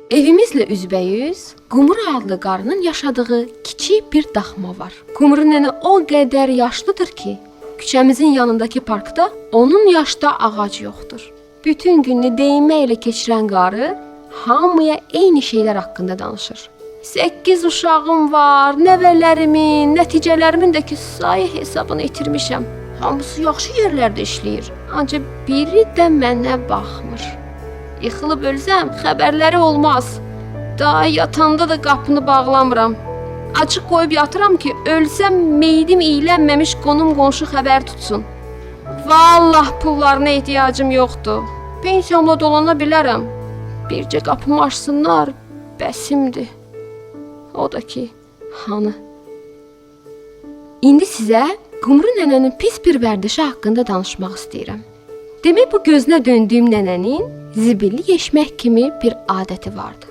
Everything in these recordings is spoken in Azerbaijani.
Evimizlə üzbəyüz Qumru adlı qarının yaşadığı kiçik bir daxma var. Qumru nənə o qədər yaşlıdır ki, küçəmizin yanındakı parkda onun yaşda ağac yoxdur. Bütün gününü deyinməklə keçirən qarı hamıya eyni şeylər haqqında danışır. 8 uşağım var, nəvələrimin, nəticələrimin də ki sayı hesabını itirmişəm. Hamısı yaxşı yerlərdə işləyir. Ancaq biri də mənə baxmır. Yıxılıb ölsəm xəbərləri olmaz. Daha yatanda da qapını bağlamıram. Açıq qoyub yatıram ki, ölsəm meydim iylənməmiş qonum-qonşu xəbər tutsun. Vallah pullarına ehtiyacım yoxdur. Pensiyamla dolana bilərəm. Bircə qapımı açsınlar, bəsimdir. O da ki, hanı? İndi sizə Qumru nənənin pis bir vərdişi haqqında danışmaq istəyirəm. Demək bu gözünə döndüyüm nənənin zibilli yeşmək kimi bir adəti vardı.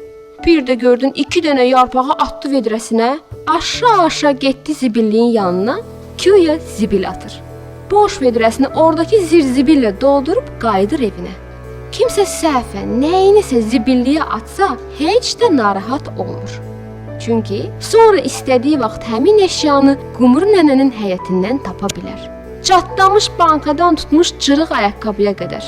Bir də gördün 2 dənə yarpağı atdı vedrəsinə, aşağı getdi zibilliyin yanına, güya zibil atır. Boş vedrəsini oradakı zirzibillə doldurub qayıdır evinə. Kimsə səhvən nəyinisə zibilliyə atsa, heç də narahat olmur. Çünki sonra istədiyi vaxt həmin əşyanı Qumru nənənin həyətindən tapa bilər. Çatlamış bankadan tutmuş cırıq ayaqqabıya qədər.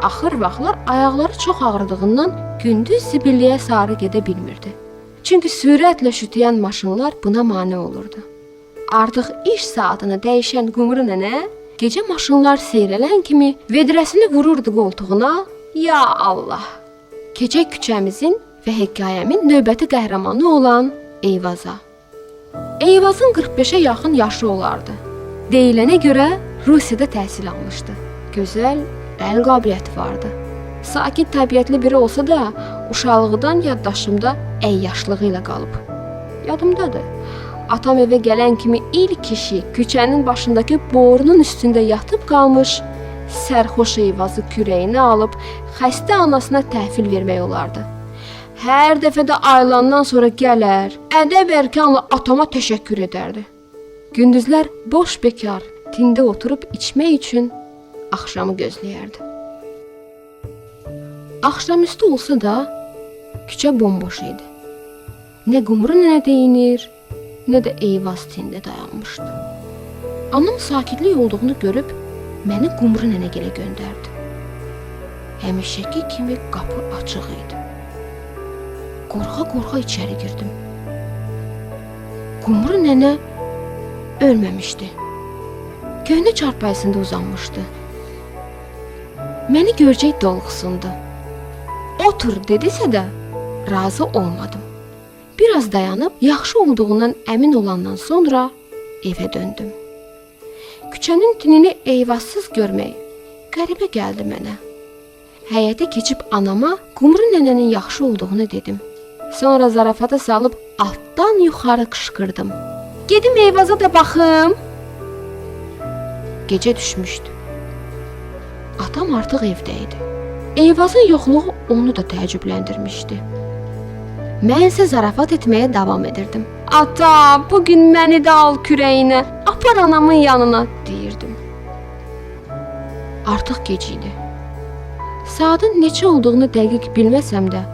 Axır vaxtlar ayaqları çox ağrıdığından gündüz zibilliyə sarı gedə bilmirdi. Çünki sürətlə şütüyən maşınlar buna mane olurdu. Artıq iş saatını dəyişən Qumru nənə gecə maşınlar seyrələn kimi vedrəsini vururdu qoltuğuna. Ya Allah! Gecə küçəmizin və hekayəmin növbəti qəhrəmanı olan Eyvaza. Eyvazın 45-ə yaxın yaşı olardı. Deyilənə görə Rusiyada təhsil almışdı. Gözəl əl qabiliyyəti vardı. Sakit təbiətli biri olsa da, uşaqlıqdan yaddaşımda əyyaşlığı ilə qalıb. Yadımdadır. Atam evə gələn kimi ilk kişi küçənin başındakı borunun üstündə yatıb qalmış, sərxoş Eyvazı kürəyinə alıb xəstə anasına təhvil vermək olardı. Hər dəfə də aylandan sonra gələr, ədəb-ərkanla atama təşəkkür edərdi. Gündüzlər boş bekar, tində oturub içmək üçün axşamı gözləyərdi. Axşamüstü olsa da küçə bomboş idi. Nə Qumru nənə deyinir, nə də Eyvaz tində dayanmışdı. Anam sakitlik olduğunu görüb məni Qumru nənə gilə göndərdi. Həmişəki kimi qapı açıq idi. Qorxa-qorxa içəri girdim. Qumru nənə ölməmişdi. Köhnə çarpayısında uzanmışdı. Məni görcək doluxsundu. Otur dedisə də razı olmadım. Biraz dayanıb yaxşı olduğundan əmin olandan sonra evə döndüm. Küçənin tinini Eyvazsız görmək qəribə gəldi mənə. Həyətə keçib anama Qumru nənənin yaxşı olduğunu dedim. Sonra zarafata salıb altdan yuxarı qışqırdım. Gedim Eyvaza da baxım. Gecə düşmüşdü. Atam artıq evdə idi. Eyvazın yoxluğu onu da təəccübləndirmişdi. Mən isə zarafat etməyə davam edirdim. Ata, bugün məni də al kürəyinə, apar anamın yanına, deyirdim. Artıq gec idi. Saatın neçə olduğunu dəqiq bilməsəm də,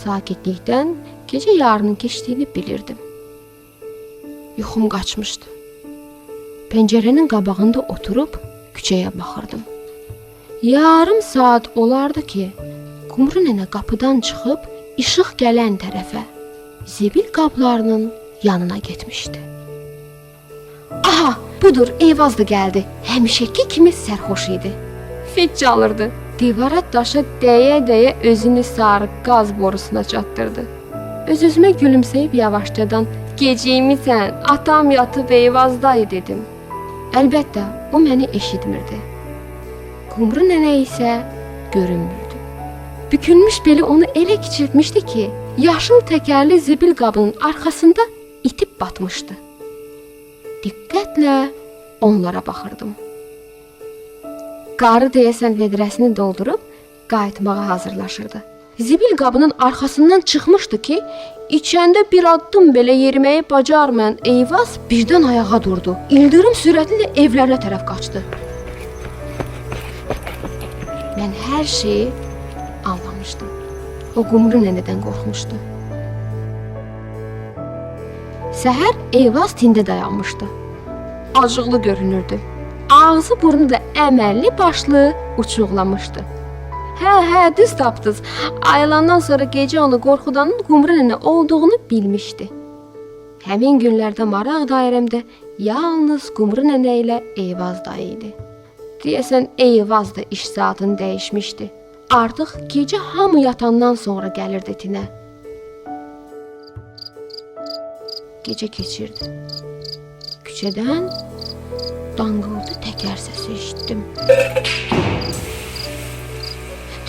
sakitlikdən gecə yarının keçdiyini bilirdim. Yuxum qaçmışdı. Pəncərənin qabağında oturub küçəyə baxırdım. Yarım saat olardı ki, Qumru nənə qapıdan çıxıb işıq gələn tərəfə, zibil qablarının yanına getmişdi. Aha, budur, Eyvaz da gəldi. Həmişəki kimi sərxoş idi. Fit çalırdı. Divara daşa dəyə-dəyə özünü sarı qaz borusuna çatdırdı. Öz-özümə gülümsəyib yavaşcadan gecikmisən, atam yatıb Eyvazdaydı dedim. Əlbəttə, o məni eşitmirdi. Qumru nənə isə görünmürdü. Bükülmüş beli onu elə kiçiltmişdi ki, yaşıl təkərli zibil qabının arxasında itib batmışdı. Diqqətlə onlara baxırdım. Qarı deyəsən vedrəsini doldurub qayıtmağa hazırlaşırdı. Zibil qabının arxasından çıxmışdı ki, içəndə bir addım belə yeriməyi bacarmayan Eyvaz birdən ayağa durdu. İldırım sürətlə evlərinə tərəf qaçdı. Mən hər şeyi anlamışdım. O Qumru nənədən qorxmuşdu. Səhər Eyvaz tində dayanmışdı. Acıqlı görünürdü. Ağzı burnu da əməlli başlı uçuqlamışdı. Hə, düz tapdınız. Ayılandan sonra gecə onu qorxudanın Qumru nənə olduğunu bilmişdi. Həmin günlərdə maraq dairəmdə yalnız Qumru nənə ilə Eyvaz dayı idi. Deyəsən Eyvaz da iş saatını dəyişmişdi. Artıq gecə hamı yatandan sonra gəlirdi tinə. Gecə keçirdi. Küçədən danqıltı təkər səsi eşitdim.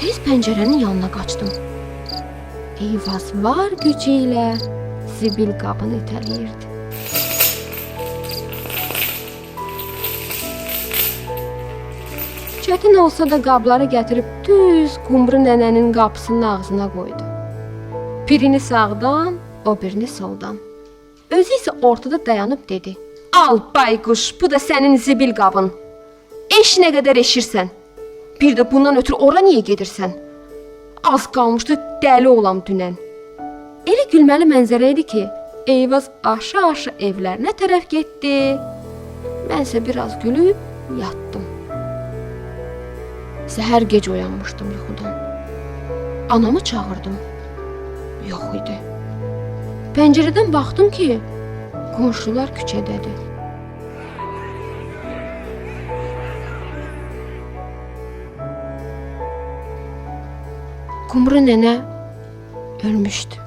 Tez pəncərənin yanına qaçdım. Eyvaz var gücü ilə zibil qabını itələyirdi. Çətin olsa da qabları gətirib düz Qumru nənənin qapısının ağzına qoydu. Birini sağdan, o birini soldan. Özü isə ortada dayanıb dedi: "Al bayquş, bu da sənin zibil qabın. Eş nə qədər eşirsən. Bir də bundan ötürü ora niyə gedirsən? Az qalmışdı dəli olam dünən." Elə gülməli mənzərə idi ki, Eyvaz aşağı evlərinə tərəf getdi. Mənsə biraz gülüb yatdım. Səhər gec oyanmışdım yuxudan. Anamı çağırdım. Yox idi. Pəncərədən baxdım ki, qonşular küçədədir. Qumru nənə ölmüşdü.